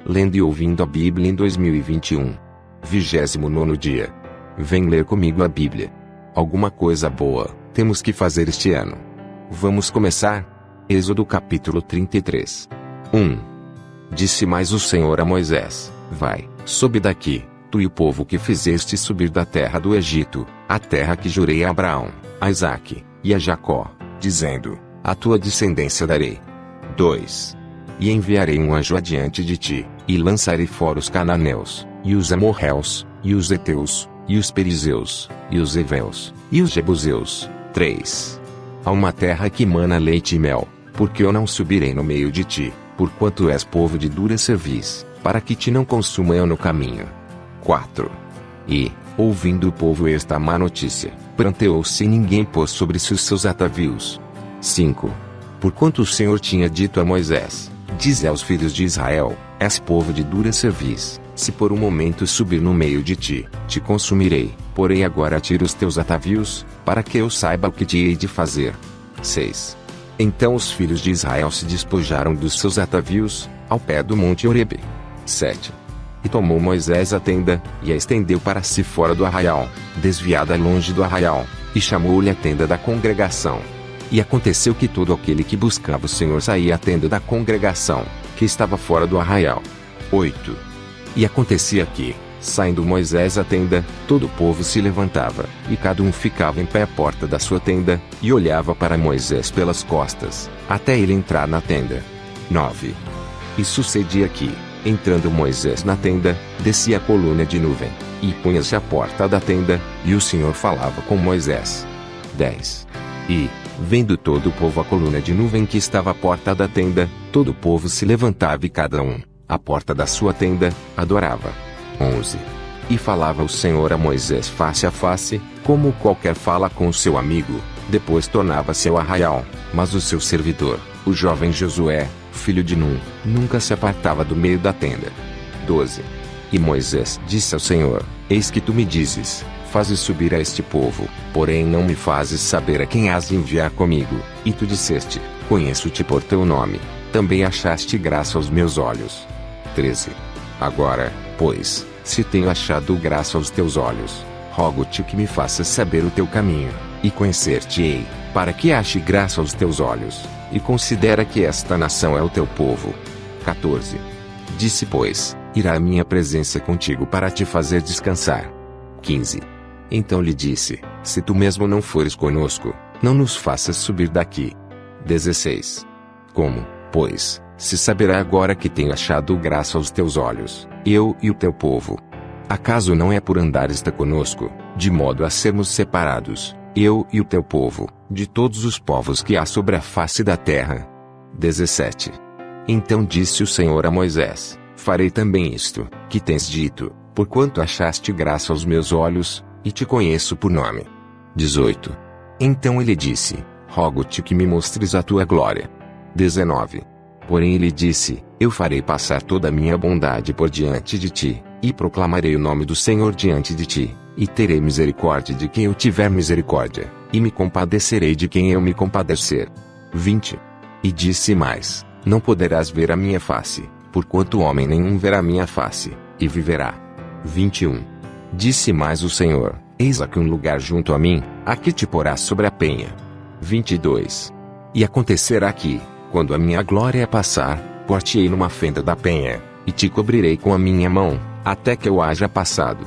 lendo e ouvindo a Bíblia em 2021. 29º dia. Vem ler comigo a Bíblia. Alguma coisa boa temos que fazer este ano. Vamos começar? Êxodo capítulo 33. 1. Disse mais o Senhor a Moisés: Vai, sobe daqui, tu e o povo que fizeste subir da terra do Egito, a terra que jurei a Abraão, a Isaque e a Jacó, dizendo: A tua descendência darei. 2. E enviarei um anjo adiante de ti, e lançarei fora os cananeus, e os amorreus, e os heteus, e os perizeus, e os heveus, e os jebuseus. 3. A uma terra que mana leite e mel, porque eu não subirei no meio de ti, porquanto és povo de dura cerviz, para que te não consuma eu no caminho. 4. E, ouvindo o povo esta má notícia, pranteou-se e ninguém pôs sobre si os seus atavios. 5. Porquanto o Senhor tinha dito a Moisés: Dize aos filhos de Israel: És povo de dura cerviz, se por um momento subir no meio de ti, te consumirei, porém agora tira os teus atavios, para que eu saiba o que te hei de fazer. 6. Então os filhos de Israel se despojaram dos seus atavios, ao pé do monte Horebe. 7. E tomou Moisés a tenda, e a estendeu para si fora do arraial, desviada longe do arraial, e chamou-lhe a tenda da congregação. E aconteceu que todo aquele que buscava o Senhor saía à tenda da congregação, que estava fora do arraial. 8. E acontecia que, saindo Moisés à tenda, todo o povo se levantava, e cada um ficava em pé à porta da sua tenda, e olhava para Moisés pelas costas, até ele entrar na tenda. 9. E sucedia que, entrando Moisés na tenda, descia a coluna de nuvem, e punha-se à porta da tenda, e o Senhor falava com Moisés. 10. E, vendo todo o povo a coluna de nuvem que estava à porta da tenda, todo o povo se levantava e cada um, à porta da sua tenda, adorava. 11. E falava o Senhor a Moisés face a face, como qualquer fala com o seu amigo, depois tornava-se ao arraial, mas o seu servidor, o jovem Josué, filho de Nun, nunca se apartava do meio da tenda. 12. E Moisés disse ao Senhor: Eis que tu me dizes: Fazes subir a este povo, porém não me fazes saber a quem has de enviar comigo. E tu disseste: Conheço-te por teu nome, também achaste graça aos meus olhos. 13. Agora, pois, se tenho achado graça aos teus olhos, rogo-te que me faças saber o teu caminho, e conhecer-te-ei, para que ache graça aos teus olhos, e considera que esta nação é o teu povo. 14. Disse, pois: Irá a minha presença contigo para te fazer descansar. 15. Então lhe disse: Se tu mesmo não fores conosco, não nos faças subir daqui. 16. Como, pois, se saberá agora que tenho achado graça aos teus olhos, eu e o teu povo? Acaso não é por andar esta conosco, de modo a sermos separados, eu e o teu povo, de todos os povos que há sobre a face da terra? 17. Então disse o Senhor a Moisés: Farei também isto, que tens dito, porquanto achaste graça aos meus olhos, e te conheço por nome. 18. Então ele disse: Rogo-te que me mostres a tua glória. 19. Porém ele disse: Eu farei passar toda a minha bondade por diante de ti, e proclamarei o nome do Senhor diante de ti, e terei misericórdia de quem eu tiver misericórdia, e me compadecerei de quem eu me compadecer. 20. E disse mais: Não poderás ver a minha face, porquanto homem nenhum verá minha face, e viverá. 21. Disse mais o Senhor: Eis aqui um lugar junto a mim, aqui te porás sobre a penha. 22. E acontecerá que, quando a minha glória passar, pôr-te-ei numa fenda da penha, e te cobrirei com a minha mão, até que eu haja passado.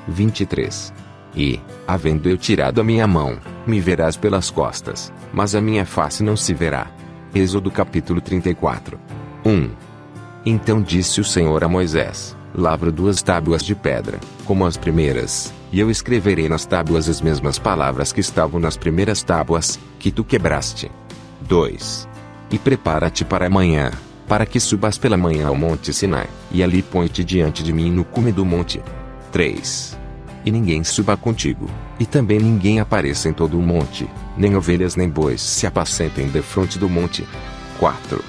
23. E, havendo eu tirado a minha mão, me verás pelas costas, mas a minha face não se verá. Êxodo capítulo 34. 1. Então disse o Senhor a Moisés: Lavra 2 tábuas de pedra, como as primeiras, e eu escreverei nas tábuas as mesmas palavras que estavam nas primeiras tábuas, que tu quebraste. 2. E prepara-te para amanhã, para que subas pela manhã ao monte Sinai, e ali põe-te diante de mim no cume do monte. 3. E ninguém suba contigo, e também ninguém apareça em todo o monte, nem ovelhas nem bois se apacentem defronte do monte. 4.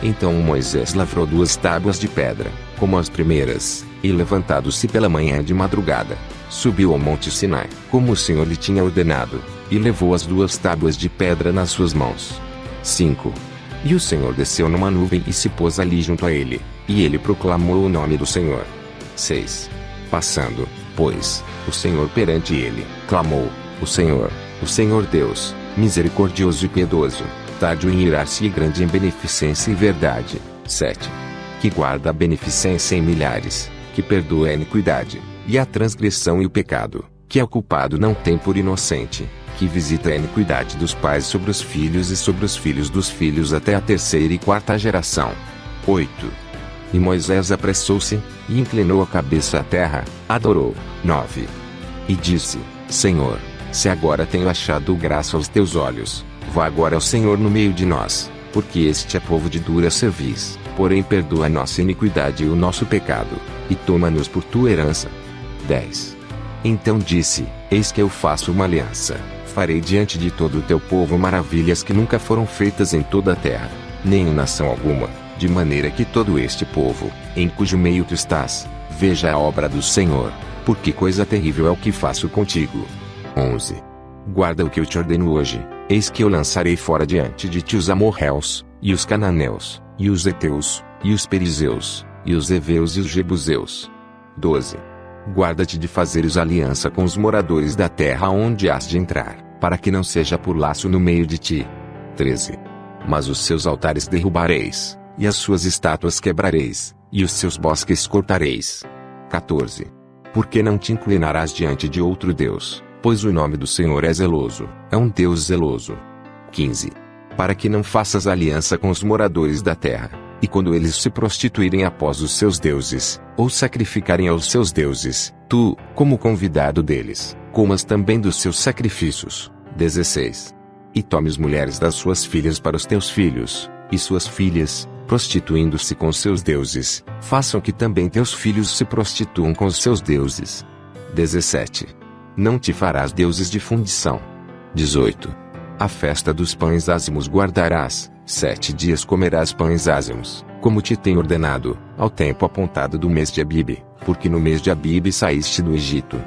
Então Moisés lavrou 2 tábuas de pedra, como as primeiras, e levantado-se pela manhã de madrugada, subiu ao monte Sinai, como o Senhor lhe tinha ordenado, e levou as 2 tábuas de pedra nas suas mãos. 5. E o Senhor desceu numa nuvem e se pôs ali junto a ele, E ele proclamou o nome do Senhor. 6. Passando, pois, o Senhor perante ele, clamou: o Senhor Deus, misericordioso e piedoso, tardio em irar-se e grande em beneficência e verdade. 7. Que guarda a beneficência em milhares, que perdoa a iniquidade, e a transgressão e o pecado, que ao culpado não tem por inocente, que visita a iniquidade dos pais sobre os filhos e sobre os filhos dos filhos até a terceira e quarta geração. 8. E Moisés apressou-se, e inclinou a cabeça à terra, adorou. 9. E disse: Senhor, se agora tenho achado graça aos teus olhos, vá agora ao Senhor no meio de nós, porque este é povo de dura cerviz, porém perdoa a nossa iniquidade e o nosso pecado, e toma-nos por tua herança. 10. Então disse: Eis que eu faço uma aliança, farei diante de todo o teu povo maravilhas que nunca foram feitas em toda a terra, nem em nação alguma, de maneira que todo este povo, em cujo meio tu estás, veja a obra do Senhor, porque coisa terrível é o que faço contigo. 11. Guarda o que eu te ordeno hoje, eis que eu lançarei fora diante de ti os amorreus, e os cananeus, e os heteus, e os perizeus, e os heveus e os jebuseus. 12. Guarda-te de fazeres aliança com os moradores da terra onde has de entrar, para que não seja por laço no meio de ti. 13. Mas os seus altares derrubareis, e as suas estátuas quebrareis, e os seus bosques cortareis. 14. Porque não te inclinarás diante de outro Deus, pois o nome do Senhor é zeloso, é um Deus zeloso. 15. Para que não faças aliança com os moradores da terra, e quando eles se prostituírem após os seus deuses, ou sacrificarem aos seus deuses, tu, como convidado deles, comas também dos seus sacrifícios. 16. E tomes mulheres das suas filhas para os teus filhos, e suas filhas, prostituindo-se com seus deuses, façam que também teus filhos se prostituam com os seus deuses. 17. Não te farás deuses de fundição. 18. A festa dos pães ázimos guardarás, 7 dias comerás pães ázimos, como te tenho ordenado, ao tempo apontado do mês de Abibe, porque no mês de Abibe saíste do Egito.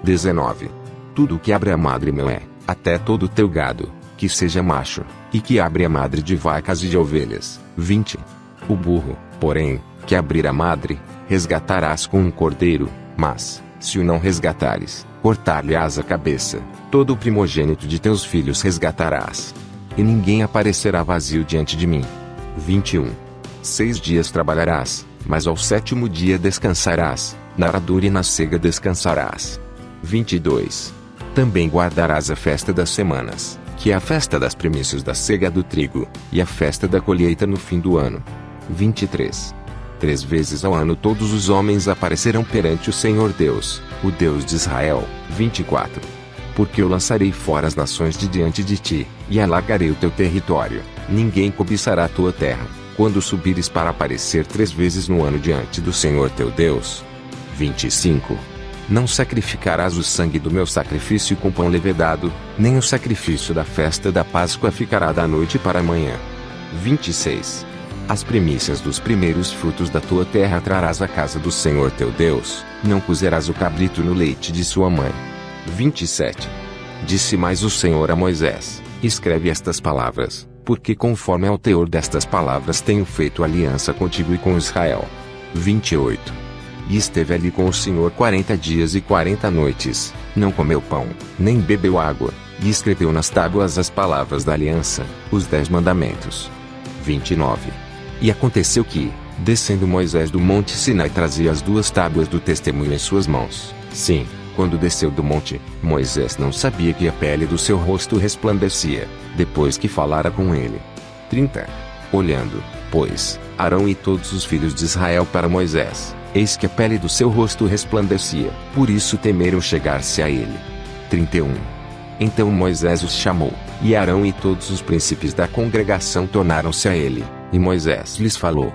19. Tudo o que abre a madre Moé, até todo o teu gado, que seja macho, e que abre a madre de vacas e de ovelhas. 20. O burro, porém, que abrir a madre, resgatarás com um cordeiro, mas, se o não resgatares, cortar-lhe-ás a cabeça, todo o primogênito de teus filhos resgatarás. E ninguém aparecerá vazio diante de mim. 21. 6 dias trabalharás, mas ao 7º dia descansarás, na aradura e na cega descansarás. 22. Também guardarás a festa das semanas, que é a festa das primícias da cega do trigo, e a festa da colheita no fim do ano. 23. 3 vezes ao ano todos os homens aparecerão perante o Senhor Deus, o Deus de Israel. 24. Porque eu lançarei fora as nações de diante de ti, e alargarei o teu território, ninguém cobiçará a tua terra, quando subires para aparecer 3 vezes no ano diante do Senhor teu Deus. 25. Não sacrificarás o sangue do meu sacrifício com pão levedado, nem o sacrifício da festa da Páscoa ficará da noite para a manhã. 26. As primícias dos primeiros frutos da tua terra trarás à casa do Senhor teu Deus, não cozerás o cabrito no leite de sua mãe. 27. Disse mais o Senhor a Moisés: escreve estas palavras, porque conforme ao teor destas palavras tenho feito aliança contigo e com Israel. 28. E esteve ali com o Senhor 40 dias e 40 noites, não comeu pão, nem bebeu água, e escreveu nas tábuas as palavras da aliança, os 10 mandamentos. 29. E aconteceu que, descendo Moisés do monte Sinai trazia as 2 tábuas do testemunho em suas mãos. Sim, quando desceu do monte, Moisés não sabia que a pele do seu rosto resplandecia, depois que falara com ele. 30. Olhando, pois, Arão e todos os filhos de Israel para Moisés, eis que a pele do seu rosto resplandecia, por isso temeram chegar-se a ele. 31. Então Moisés os chamou, e Arão e todos os príncipes da congregação tornaram-se a ele, e Moisés lhes falou.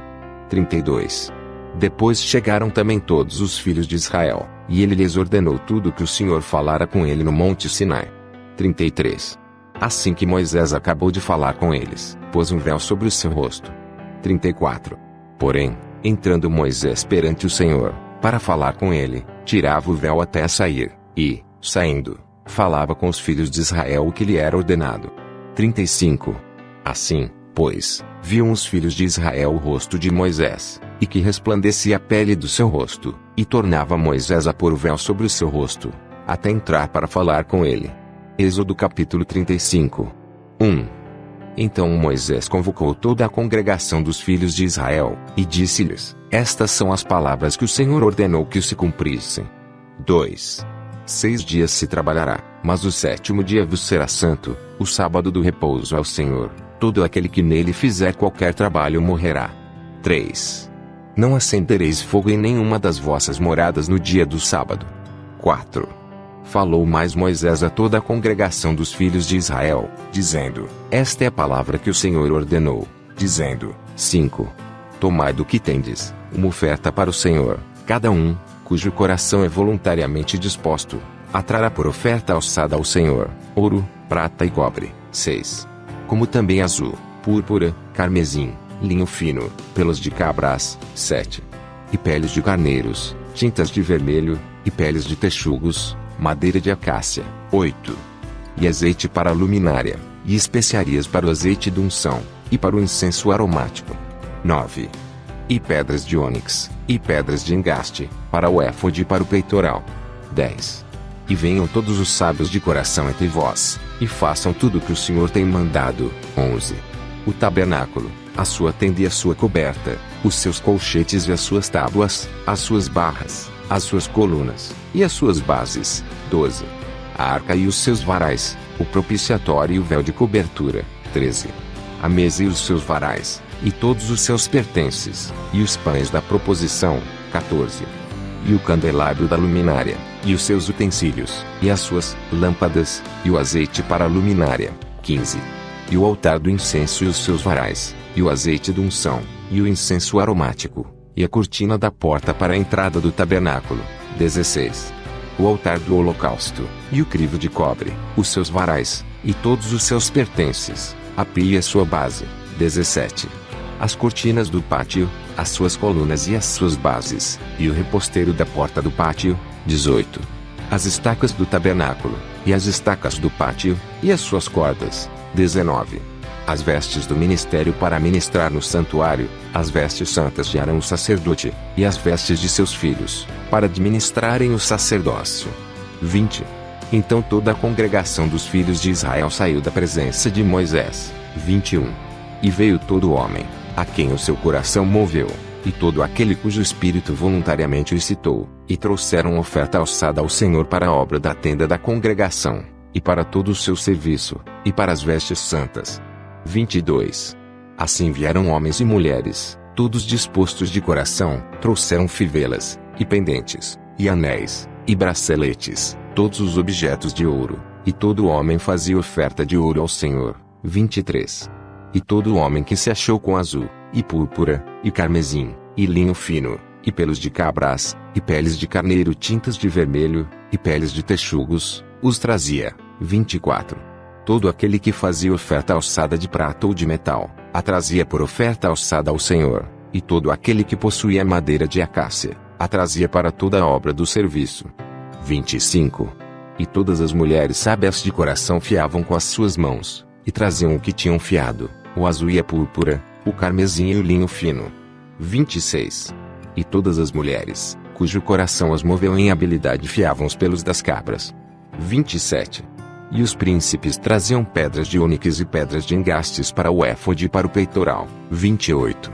32. Depois chegaram também todos os filhos de Israel, e ele lhes ordenou tudo o que o Senhor falara com ele no monte Sinai. 33. Assim que Moisés acabou de falar com eles, pôs um véu sobre o seu rosto. 34. Porém, entrando Moisés perante o Senhor, para falar com ele, tirava o véu até sair, e, saindo, falava com os filhos de Israel o que lhe era ordenado. 35. Assim, Pois, viam os filhos de Israel o rosto de Moisés, e que resplandecia a pele do seu rosto, e tornava Moisés a pôr o véu sobre o seu rosto, até entrar para falar com ele. Êxodo capítulo 35. 1. Então Moisés convocou toda a congregação dos filhos de Israel, e disse-lhes: Estas são as palavras que o Senhor ordenou que se cumprissem. 2. 6 dias se trabalhará, mas o 7º dia vos será santo, o sábado do repouso ao Senhor. Todo aquele que nele fizer qualquer trabalho morrerá. 3. Não acendereis fogo em nenhuma das vossas moradas no dia do sábado. 4. Falou mais Moisés a toda a congregação dos filhos de Israel, dizendo: Esta é a palavra que o Senhor ordenou, dizendo: 5. Tomai do que tendes, uma oferta para o Senhor, cada um, cujo coração é voluntariamente disposto, a trará por oferta alçada ao Senhor, ouro, prata e cobre. 6. Como também azul, púrpura, carmesim, linho fino, pelos de cabras. 7. E peles de carneiros, tintas de vermelho, e peles de texugos, madeira de acácia. 8. E azeite para a luminária, e especiarias para o azeite de unção, e para o incenso aromático. 9. E pedras de ônix, e pedras de engaste, para o éfode e para o peitoral. 10. E venham todos os sábios de coração entre vós, e façam tudo o que o Senhor tem mandado. 11. O tabernáculo, a sua tenda e a sua coberta, os seus colchetes e as suas tábuas, as suas barras, as suas colunas, e as suas bases. 12. A arca e os seus varais, o propiciatório e o véu de cobertura. 13. A mesa e os seus varais, e todos os seus pertences, e os pães da proposição. 14. E o candelabro da luminária, e os seus utensílios, e as suas lâmpadas, e o azeite para a luminária. 15. E o altar do incenso e os seus varais, e o azeite de unção, e o incenso aromático, e a cortina da porta para a entrada do tabernáculo. 16. O altar do holocausto, e o crivo de cobre, os seus varais, e todos os seus pertences, a pia e a sua base. 17. As cortinas do pátio, as suas colunas e as suas bases, e o reposteiro da porta do pátio. 18. As estacas do tabernáculo, e as estacas do pátio, e as suas cordas. 19. As vestes do ministério para ministrar no santuário, as vestes santas de Arão o sacerdote, e as vestes de seus filhos, para administrarem o sacerdócio. 20. Então toda a congregação dos filhos de Israel saiu da presença de Moisés. 21. E veio todo homem, a quem o seu coração moveu, e todo aquele cujo espírito voluntariamente o excitou, e trouxeram oferta alçada ao Senhor para a obra da tenda da congregação, e para todo o seu serviço, e para as vestes santas. 22. Assim vieram homens e mulheres, todos dispostos de coração, trouxeram fivelas, e pendentes, e anéis, e braceletes, todos os objetos de ouro, e todo homem fazia oferta de ouro ao Senhor. 23. E todo homem que se achou com azul, e púrpura, e carmesim, e linho fino, e pelos de cabras, e peles de carneiro tintas de vermelho, e peles de texugos, os trazia. 24. Todo aquele que fazia oferta alçada de prata ou de metal, a trazia por oferta alçada ao Senhor, e todo aquele que possuía madeira de acácia, a trazia para toda a obra do serviço. 25. E todas as mulheres sábias de coração fiavam com as suas mãos, e traziam o que tinham fiado, o azul e a púrpura, o carmesim e o linho fino. 26. E todas as mulheres, cujo coração as moveu em habilidade, fiavam os pelos das cabras. 27. E os príncipes traziam pedras de ônix e pedras de engastes para o éfode e para o peitoral. 28.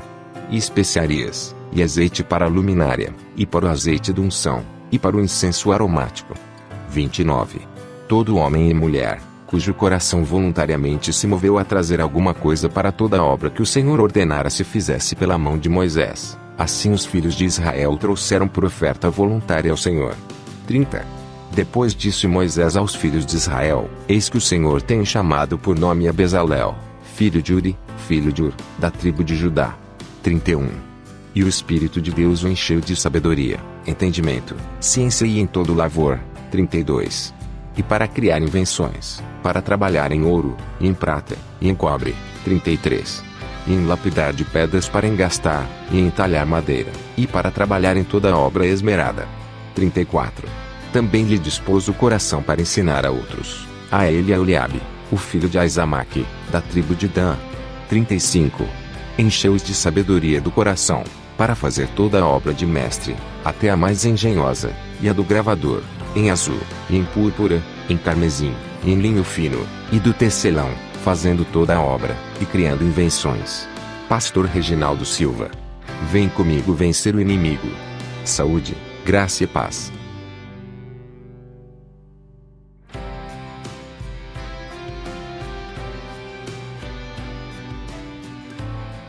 E especiarias, e azeite para a luminária, e para o azeite de unção, e para o incenso aromático. 29. Todo homem e mulher, cujo coração voluntariamente se moveu a trazer alguma coisa para toda a obra que o Senhor ordenara se fizesse pela mão de Moisés, assim os filhos de Israel trouxeram por oferta voluntária ao Senhor. 30. Depois disse Moisés aos filhos de Israel: Eis que o Senhor tem chamado por nome a Bezalel, filho de Uri, filho de Ur, da tribo de Judá. 31. E o Espírito de Deus o encheu de sabedoria, entendimento, ciência e em todo lavor. 32. E para criar invenções, para trabalhar em ouro, e em prata, e em cobre. 33. E em lapidar de pedras para engastar, e em talhar madeira, e para trabalhar em toda obra esmerada. 34. Também lhe dispôs o coração para ensinar a outros, a ele e a Eliabe, o filho de Aizamaque, da tribo de Dan. 35. Encheu-os de sabedoria do coração, para fazer toda a obra de mestre, até a mais engenhosa, e a do gravador, em azul, e em púrpura, em carmesim, e em linho fino, e do tecelão, fazendo toda a obra, e criando invenções. Pastor Reginaldo Silva. Vem comigo vencer o inimigo. Saúde, graça e paz.